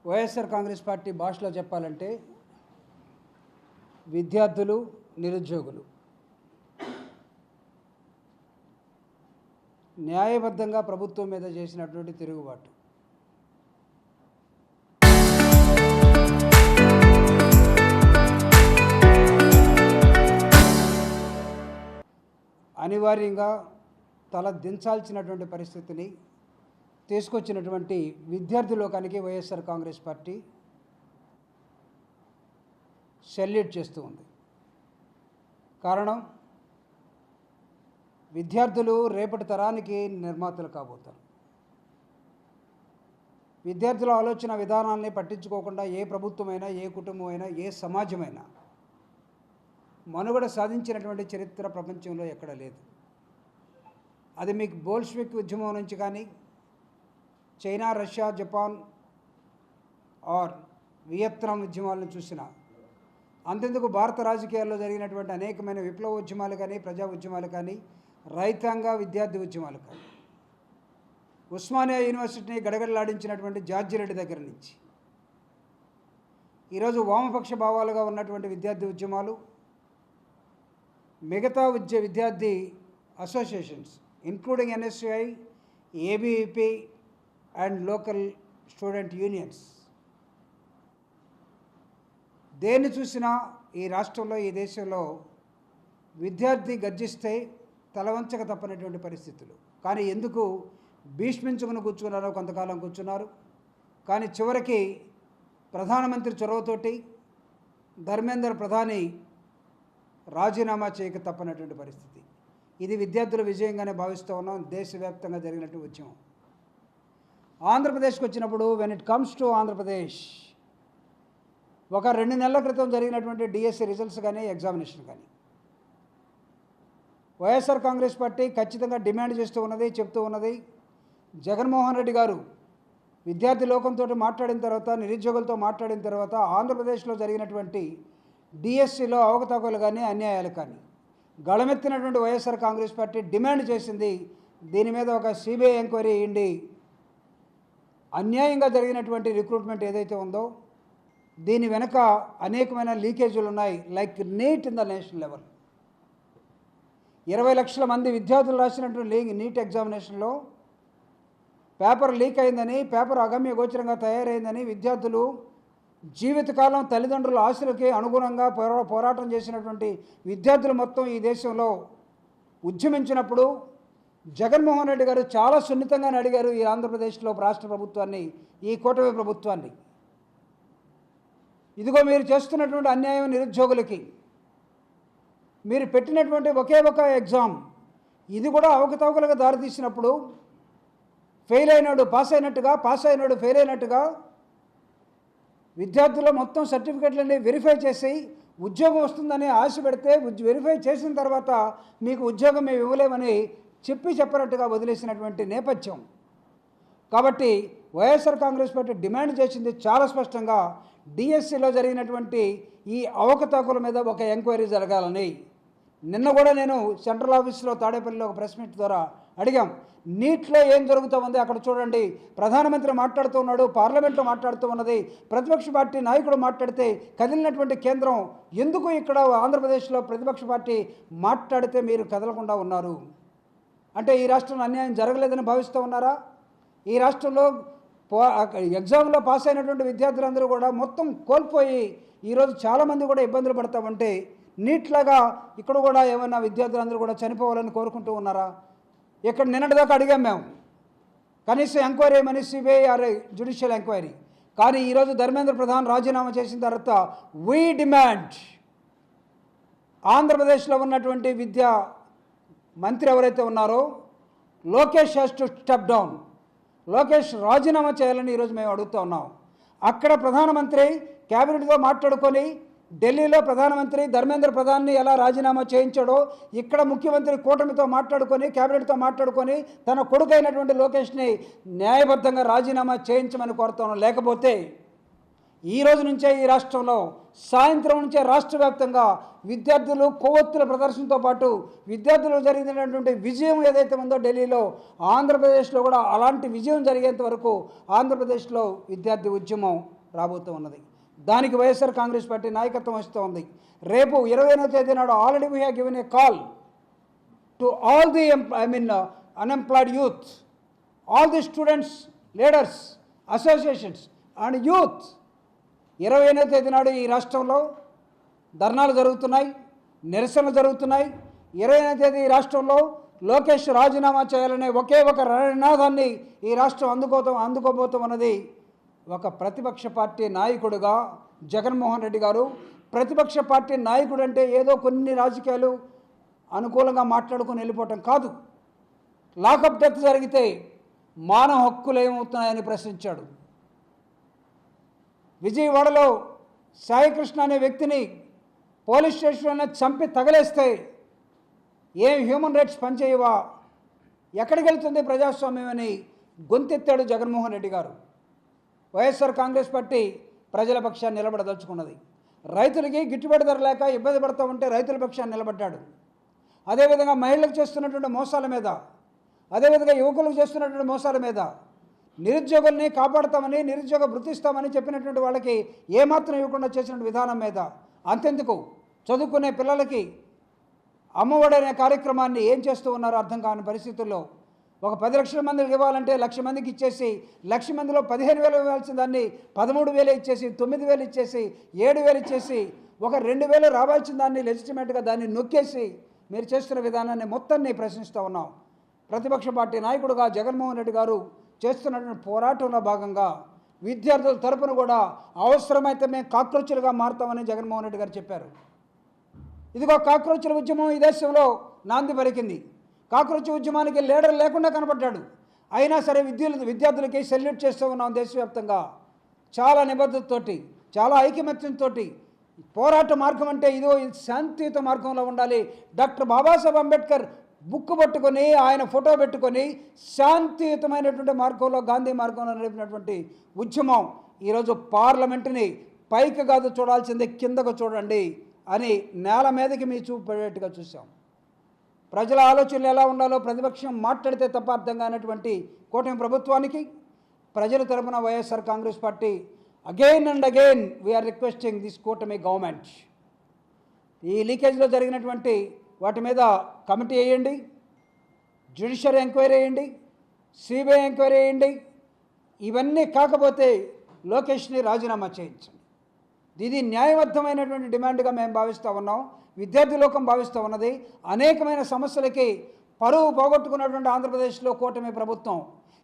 YSR Congress party భాషలో చెప్పాలంటే విద్యార్థులు, నిరుద్యోగులు న్యాయబద్ధంగా ప్రభుత్వం మీద చేసినటువంటి తిరుగుబాటు. అనివార్యంగా తల దించాల్సినటువంటి పరిస్థితిని తీసుకొచ్చినటువంటి విద్యార్థి లోకానికి వైఎస్ఆర్ కాంగ్రెస్ పార్టీ సెల్యూట్ చేస్తూ ఉంది. కారణం, విద్యార్థులు రేపటి తరానికి నిర్మాతలు కాబోతారు. విద్యార్థుల ఆలోచన విధానాన్ని పట్టించుకోకుండా ఏ ప్రభుత్వమైనా, ఏ కుటుంబమైనా, ఏ సమాజమైనా మనుగడ సాధించినటువంటి చరిత్ర ప్రపంచంలో ఎక్కడ లేదు. అది మీకు బోల్షివిక్ ఉద్యమం నుంచి కానీ, China, Russia, Japan or Vietnam ఉద్యమాలను చూసినా, అంతెందుకు భారత రాజకీయాల్లో జరిగినటువంటి అనేకమైన విప్లవ ఉద్యమాలు కానీ, ప్రజా ఉద్యమాలు కానీ, రైతాంగ విద్యార్థి ఉద్యమాలు కానీ, ఉస్మానియా యూనివర్సిటీని గడగడలాడించినటువంటి జార్జి రెడ్డి దగ్గర నుంచి ఈరోజు వామపక్ష భావాలుగా ఉన్నటువంటి విద్యార్థి ఉద్యమాలు, మిగతా విద్యార్థి associations including NSUI, ABVP and local student unions, దేన్ని చూసినా ఈ రాష్ట్రంలో, ఈ దేశంలో విద్యార్థి గర్జిస్తే తలవంచక తప్పనటువంటి పరిస్థితులు. కానీ ఎందుకు భీష్మించుకుని కూర్చున్నారో కొంతకాలం కూర్చున్నారు. కానీ చివరికి ప్రధానమంత్రి చొరవతోటి ధర్మేంద్ర ప్రధాని రాజీనామా చేయక తప్పనటువంటి పరిస్థితి. ఇది విద్యార్థుల విజయంగానే భావిస్తూ ఉన్నాం. దేశవ్యాప్తంగా జరిగినట్టు ఉద్యమం ఆంధ్రప్రదేశ్కి వచ్చినప్పుడు, when it comes to Andhra Pradesh, ఒక 2 నెలల క్రితం జరిగినటువంటి డిఎస్సి రిజల్ట్స్ కానీ, ఎగ్జామినేషన్ కానీ, వైఎస్ఆర్ కాంగ్రెస్ పార్టీ ఖచ్చితంగా డిమాండ్ చేస్తూ ఉన్నది, చెప్తూ ఉన్నది. జగన్మోహన్ రెడ్డి గారు విద్యార్థి లోకంతో మాట్లాడిన తర్వాత, నిరుద్యోగులతో మాట్లాడిన తర్వాత, ఆంధ్రప్రదేశ్లో జరిగినటువంటి డిఎస్సిలో అవకతవకలు కానీ, అన్యాయాలు కానీ గళమెత్తినటువంటి వైఎస్ఆర్ కాంగ్రెస్ పార్టీ డిమాండ్ చేసింది, దీని మీద ఒక సిబిఐ ఎంక్వైరీ అయ్యింది. అన్యాయంగా జరిగినటువంటి రిక్రూట్మెంట్ ఏదైతే ఉందో దీని వెనక అనేకమైన లీకేజీలు ఉన్నాయి. Like NEET in the national level, 20 లక్షల మంది విద్యార్థులు రాసినటువంటి నీట్ ఎగ్జామినేషన్లో పేపర్ లీక్ అయిందని, పేపర్ అగమ్య గోచరంగా తయారైందని విద్యార్థులు జీవితకాలం తల్లిదండ్రుల ఆశలకి అనుగుణంగా పోరాటం చేసినటువంటి విద్యార్థులు మొత్తం ఈ దేశంలో ఉద్యమించినప్పుడు జగన్మోహన్ రెడ్డి గారు చాలా సున్నితంగానే అడిగారు ఈ ఆంధ్రప్రదేశ్లో రాష్ట్ర ప్రభుత్వాన్ని, ఈ కూటమి ప్రభుత్వాన్ని, ఇదిగో మీరు చేస్తున్నటువంటి అన్యాయం నిరుద్యోగులకి, మీరు పెట్టినటువంటి ఒకే ఒక ఎగ్జామ్ ఇది కూడా అవకతవకలుగా దారితీసినప్పుడు ఫెయిల్ అయినాడు పాస్ అయినట్టుగా, పాస్ అయినాడు ఫెయిల్ అయినట్టుగా విద్యార్థుల మొత్తం సర్టిఫికెట్లన్నీ వెరిఫై చేసి ఉద్యోగం వస్తుందని ఆశ పెడితే, వెరిఫై చేసిన తర్వాత మీకు ఉద్యోగం మేము ఇవ్వలేమని చెప్పినట్టుగా వదిలేసినటువంటి నేపథ్యం. కాబట్టి వైఎస్ఆర్ కాంగ్రెస్ పార్టీ డిమాండ్ చేసింది చాలా స్పష్టంగా, డిఎస్సిలో జరిగినటువంటి ఈ అవకతవకల మీద ఒక ఎంక్వైరీ జరగాలని. నిన్న కూడా నేను సెంట్రల్ ఆఫీస్లో తాడేపల్లిలో ఒక ప్రెస్ మీట్ ద్వారా అడిగాం, నీట్లో ఏం జరుగుతూ ఉంది అక్కడ చూడండి. ప్రధానమంత్రి మాట్లాడుతూ ఉన్నాడు, పార్లమెంట్లో మాట్లాడుతూ ఉన్నది, ప్రతిపక్ష పార్టీ నాయకుడు మాట్లాడితే కదిలినటువంటి కేంద్రం ఎందుకు ఇక్కడ ఆంధ్రప్రదేశ్లో ప్రతిపక్ష పార్టీ మాట్లాడితే మీరు కదలకుండా ఉన్నారు? అంటే ఈ రాష్ట్రంలో అన్యాయం జరగలేదని భావిస్తూ ఉన్నారా? ఈ రాష్ట్రంలో ఎగ్జామ్లో పాస్ అయినటువంటి విద్యార్థులందరూ కూడా మొత్తం కోల్పోయి ఈరోజు చాలామంది కూడా ఇబ్బందులు పడతా ఉంటే, నీట్లాగా ఇక్కడ కూడా ఏమైనా విద్యార్థులందరూ కూడా చనిపోవాలని కోరుకుంటూ ఉన్నారా? ఇక్కడ నిన్నటిదాకా అడిగాం మేము, కనీసం ఎంక్వైరీ ఏమని, సిబిఐ ఆర్ జ్యుడిషియల్ ఎంక్వైరీ. కానీ ఈరోజు ధర్మేంద్ర ప్రధాన్ రాజీనామా చేసిన తర్వాత వీ డిమాండ్, ఆంధ్రప్రదేశ్లో ఉన్నటువంటి విద్యా మంత్రి ఎవరైతే ఉన్నారో Lokesh has to step down, Lokesh రాజీనామా చేయాలని ఈరోజు మేము అడుగుతూ ఉన్నాం. అక్కడ ప్రధానమంత్రి క్యాబినెట్తో మాట్లాడుకొని, ఢిల్లీలో ప్రధానమంత్రి ధర్మేంద్ర ప్రధాన్ని ఎలా రాజీనామా చేయించాడో, ఇక్కడ ముఖ్యమంత్రి కూటమితో మాట్లాడుకొని, క్యాబినెట్తో మాట్లాడుకొని తన కొడుకైనటువంటి లోకేష్ని న్యాయబద్ధంగా రాజీనామా చేయించమని కోరుతున్నాం. లేకపోతే ఈ రోజు నుంచే ఈ రాష్ట్రంలో సాయంత్రం నుంచే రాష్ట్ర వ్యాప్తంగా విద్యార్థులు కొవ్వొత్తుల ప్రదర్శనతో పాటు విద్యార్థులు జరిగినటువంటి విజయం ఏదైతే ఉందో ఢిల్లీలో, ఆంధ్రప్రదేశ్లో కూడా అలాంటి విజయం జరిగేంత వరకు ఆంధ్రప్రదేశ్లో విద్యార్థి ఉద్యమం రాబోతూ ఉన్నది. దానికి వైఎస్ఆర్ కాంగ్రెస్ పార్టీ నాయకత్వం వస్తూ ఉంది. రేపు 20వ తేదీ నాడు already we have given a call to all the unemployed youth, all the students, leaders, associations and youth. 28వ తేదీ నాడు ఈ రాష్ట్రంలో ధర్నాలు జరుగుతున్నాయి, నిరసనలు జరుగుతున్నాయి. 20వ తేదీ ఈ రాష్ట్రంలో లోకేష్ రాజీనామా చేయాలనే ఒకే ఒక నినాదాన్ని ఈ రాష్ట్రం అందుకోబోతున్నది. ఒక ప్రతిపక్ష పార్టీ నాయకుడిగా జగన్మోహన్ రెడ్డి గారు, ప్రతిపక్ష పార్టీ నాయకుడు అంటే ఏదో కొన్ని రాజకీయాలు అనుకూలంగా మాట్లాడుకొని వెళ్ళిపోవటం కాదు. లాకప్ డెత్ జరిగితే మానవ హక్కులు ఏమవుతున్నాయని ప్రశ్నించాడు. విజయవాడలో సాయికృష్ణ అనే వ్యక్తిని పోలీస్ స్టేషన్లోనే చంపి తగలేస్తే ఏం హ్యూమన్ రైట్స్ పనిచేయవా, ఎక్కడికి వెళ్తుంది ప్రజాస్వామ్యం అని గొంతెత్తాడు జగన్మోహన్ రెడ్డి గారు. వైఎస్ఆర్ కాంగ్రెస్ పార్టీ ప్రజల పక్షాన్ని నిలబడదలుచుకున్నది. రైతులకి గిట్టుబాటు ధర లేక ఇబ్బంది పడుతూ ఉంటే రైతుల పక్షాన్ని నిలబడ్డాడు. అదేవిధంగా మహిళలకు చేస్తున్నటువంటి మోసాల మీద, అదేవిధంగా యువకులకు చేస్తున్నటువంటి మోసాల మీద, నిరుద్యోగుల్ని కాపాడుతామని, నిరుద్యోగ వృత్తిస్తామని చెప్పినటువంటి వాళ్ళకి ఏమాత్రం ఇవ్వకుండా చేసిన విధానం మీద, అంతెందుకు చదువుకునే పిల్లలకి అమ్మఒడి అనే కార్యక్రమాన్ని ఏం చేస్తూ ఉన్నారో అర్థం కాని పరిస్థితుల్లో ఒక 10 లక్షల మందికి ఇవ్వాలంటే 1,00,000 మందికి ఇచ్చేసి 1,00,000 మందిలో 15,000 ఇవ్వాల్సిన దాన్ని 13,000 ఇచ్చేసి, 9,000 ఇచ్చేసి, 7,000 ఇచ్చేసి, ఒక 2,000 రావాల్సిన దాన్ని లెజిటిమేట్గా దాన్ని నొక్కేసి మీరు చేస్తున్న విధానాన్ని మొత్తాన్ని ప్రశ్నిస్తూ ఉన్నాం. ప్రతిపక్ష పార్టీ నాయకుడుగా జగన్మోహన్ రెడ్డి గారు చేస్తున్నటువంటి పోరాటంలో భాగంగా విద్యార్థుల తరపున కూడా అవసరమైతే మేము కాక్రోచులుగా మారుతామని జగన్మోహన్ రెడ్డి గారు చెప్పారు. ఇదిగో కాక్రోచుల ఉద్యమం ఈ దేశంలో నాంది పలికింది. కాక్రోచ్ ఉద్యమానికి లీడర్ లేకుండా కనపడ్డాడు. అయినా సరే విద్యార్థులకి సెల్యూట్ చేస్తూ ఉన్నాం. దేశవ్యాప్తంగా చాలా నిబద్ధతతోటి, చాలా ఐకమత్యంతో పోరాట మార్గం అంటే ఇదో శాంతియుత మార్గంలో ఉండాలి. డాక్టర్ బాబాసాహెబ్ అంబేద్కర్ బుక్ పట్టుకొని, ఆయన ఫోటో పెట్టుకొని శాంతియుతమైనటువంటి మార్గంలో, గాంధీ మార్గంలో నడిపినటువంటి ఉద్యమం ఈరోజు పార్లమెంటుని పైకి కాదు చూడాల్సిందే, కిందకు చూడండి అని నేల మీదకి మీ చూపు పడేట్టుగా చూసాం. ప్రజల ఆలోచనలు ఎలా ఉండాలో ప్రతిపక్షం మాట్లాడితే తప్ప అర్థం కానటువంటి కూటమి ప్రభుత్వానికి ప్రజల తరపున YSR Congress party again and again we're requesting this కూటమి గవర్నమెంట్, ఈ లీకేజ్లో జరిగినటువంటి వాటి మీద కమిటీ వేయండి, జ్యుడిషియరీ ఎంక్వైరీ వేయండి, సిబిఐ ఎంక్వైరీ వేయండి. ఇవన్నీ కాకపోతే లోకేష్ని రాజీనామా చేయించండి. ఇది న్యాయబద్ధమైనటువంటి డిమాండ్గా మేము భావిస్తూ ఉన్నాం, విద్యార్థి లోకం భావిస్తూ ఉన్నది. అనేకమైన సమస్యలకి పరువు పోగొట్టుకున్నటువంటి ఆంధ్రప్రదేశ్లో కూటమి ప్రభుత్వం,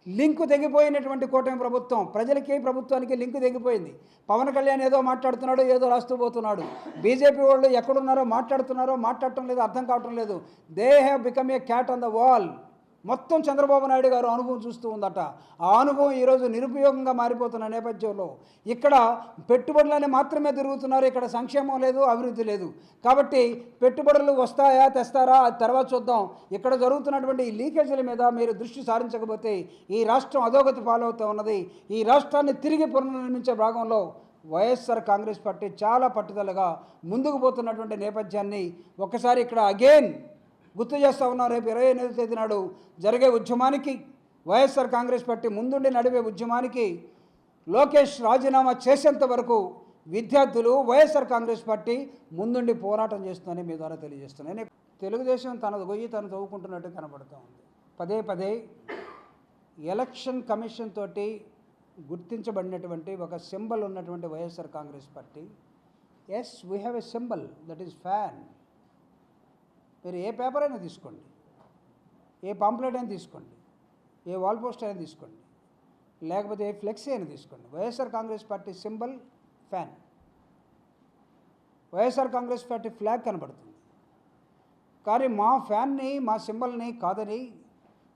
లింకు తెగిపోయినటువంటి కూటమి ప్రభుత్వం, ప్రజలకి ప్రభుత్వానికి లింకు తెగిపోయింది. పవన్ కళ్యాణ్ ఏదో మాట్లాడుతున్నాడు, ఏదో రాస్తూ పోతున్నాడు. బీజేపీ వాళ్ళు ఎక్కడున్నారో మాట్లాడటం లేదు, అర్థం కావటం లేదు. They have become a cat on the wall. మొత్తం చంద్రబాబు నాయుడు గారు అనుభవం చూస్తూ ఉందట. ఆ అనుభవం ఈరోజు నిరుపయోగంగా మారిపోతున్న నేపథ్యంలో ఇక్కడ పెట్టుబడులని మాత్రమే తిరుగుతున్నారు. ఇక్కడ సంక్షేమం లేదు, అభివృద్ధి లేదు. కాబట్టి పెట్టుబడులు వస్తాయా, తెస్తారా, అది తర్వాత చూద్దాం. ఇక్కడ జరుగుతున్నటువంటి ఈ లీకేజీల మీద మీరు దృష్టి సారించకపోతే ఈ రాష్ట్రం అధోగతి పాలవుతూ ఉన్నది. ఈ రాష్ట్రాన్ని తిరిగి పునర్నిర్మించే భాగంలో వైఎస్ఆర్ కాంగ్రెస్ పార్టీ చాలా పట్టుదలగా ముందుకు పోతున్నటువంటి నేపథ్యాన్ని ఒకసారి ఇక్కడ అగైన్ గుర్తు చేస్తూ ఉన్నాం. రేపు 28వ తేదీ నాడు జరిగే ఉద్యమానికి, వైఎస్ఆర్ కాంగ్రెస్ పార్టీ ముందుండి నడిపే ఉద్యమానికి లోకేష్ రాజీనామా చేసేంత వరకు విద్యార్థులు, వైఎస్ఆర్ కాంగ్రెస్ పార్టీ ముందుండి పోరాటం చేస్తుందని మీ ద్వారా తెలియజేస్తున్నాను. తెలుగుదేశం తనది గొయ్యి తను తవ్వుకుంటున్నట్టు కనబడుతూ ఉంది. పదే పదే ఎలక్షన్ కమిషన్ తోటి గుర్తించబడినటువంటి ఒక సింబల్ ఉన్నటువంటి YSR Congress Party, yes we have a symbol that is fan. మీరు ఏ పేపర్ అయినా తీసుకోండి, ఏ పాంప్లెట్ అయినా తీసుకోండి, ఏ వాల్ పోస్టర్ అయినా తీసుకోండి, లేకపోతే ఏ ఫ్లెక్సీ అయినా తీసుకోండి, YSR Congress party symbol fan. YSR Congress party flag కనబడుతుంది. కానీ మా ఫ్యాన్ని, మా సింబల్ని కాదని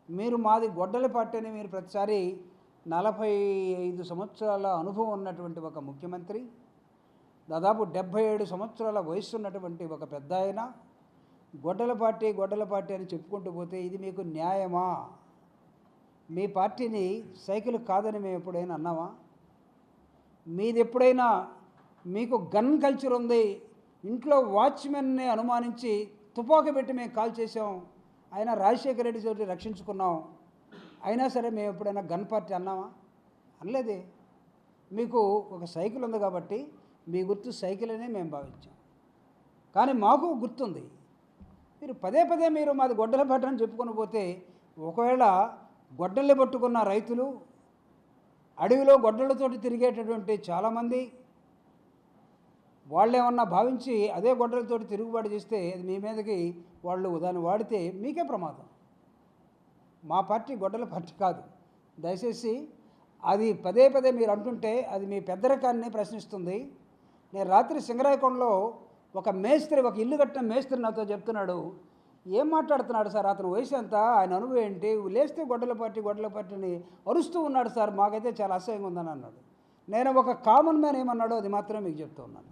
మీరు మాది గొడ్డలి పార్టీ అని మీరు ప్రతిసారి 45 సంవత్సరాల అనుభవం ఉన్నటువంటి ఒక ముఖ్యమంత్రి, దాదాపు 77 సంవత్సరాల వయసు ఉన్నటువంటి ఒక పెద్ద ఆయన గొడ్డల పార్టీ అని చెప్పుకుంటూ పోతే ఇది మీకు న్యాయమా? మీ పార్టీని సైకిల్ కాదని మేము ఎప్పుడైనా అన్నామా? మీది ఎప్పుడైనా మీకు గన్ కల్చర్ ఉంది, ఇంట్లో వాచ్మెన్ని అనుమానించి తుపాకీ పెట్టి మేము కాల్ చేసాం, అయినా రాజశేఖర రెడ్డి తోటి రక్షించుకున్నాం, అయినా సరే మేము ఎప్పుడైనా గన్ పార్టీ అన్నామా? అనలేదే. మీకు ఒక సైకిల్ ఉంది కాబట్టి మీ గుర్తు సైకిల్ అనే మేము భావించాం. కానీ మాకు గుర్తుంది. మీరు పదే పదే మీరు మాది గొడ్డల పట్టు అని చెప్పుకొని పోతే, ఒకవేళ గొడ్డలి పట్టుకున్న రైతులు, అడవిలో గొడ్డలతోటి తిరిగేటటువంటి చాలామంది వాళ్ళేమన్నా భావించి అదే గొడ్డలతోటి తిరుగుబాటు చేస్తే అది మీ మీదకి వాళ్ళు దాన్ని వాడితే మీకే ప్రమాదం. మా పార్టీ గొడ్డల పార్టీ కాదు. దయచేసి అది పదే పదే మీరు అంటుంటే అది మీ పెద్దరికాన్ని ప్రశ్నిస్తుంది. నేను రాత్రి సింగరాయకొండలో ఒక మేస్త్రి, ఒక ఇల్లు కట్టిన మేస్త్రి నాతో చెప్తున్నాడు, ఏం మాట్లాడుతున్నాడు సార్, అతను వయసు ఎంత, ఆయన అనుభవం ఏంటి, లేస్తే గొడ్డల పార్టీ అని అరుస్తూ ఉన్నాడు సార్, మాకైతే చాలా అసహ్యంగా ఉందని అన్నాడు. నేను ఒక కామన్ మ్యాన్ ఏమన్నాడో అది మాత్రమే మీకు చెప్తూ ఉన్నాను.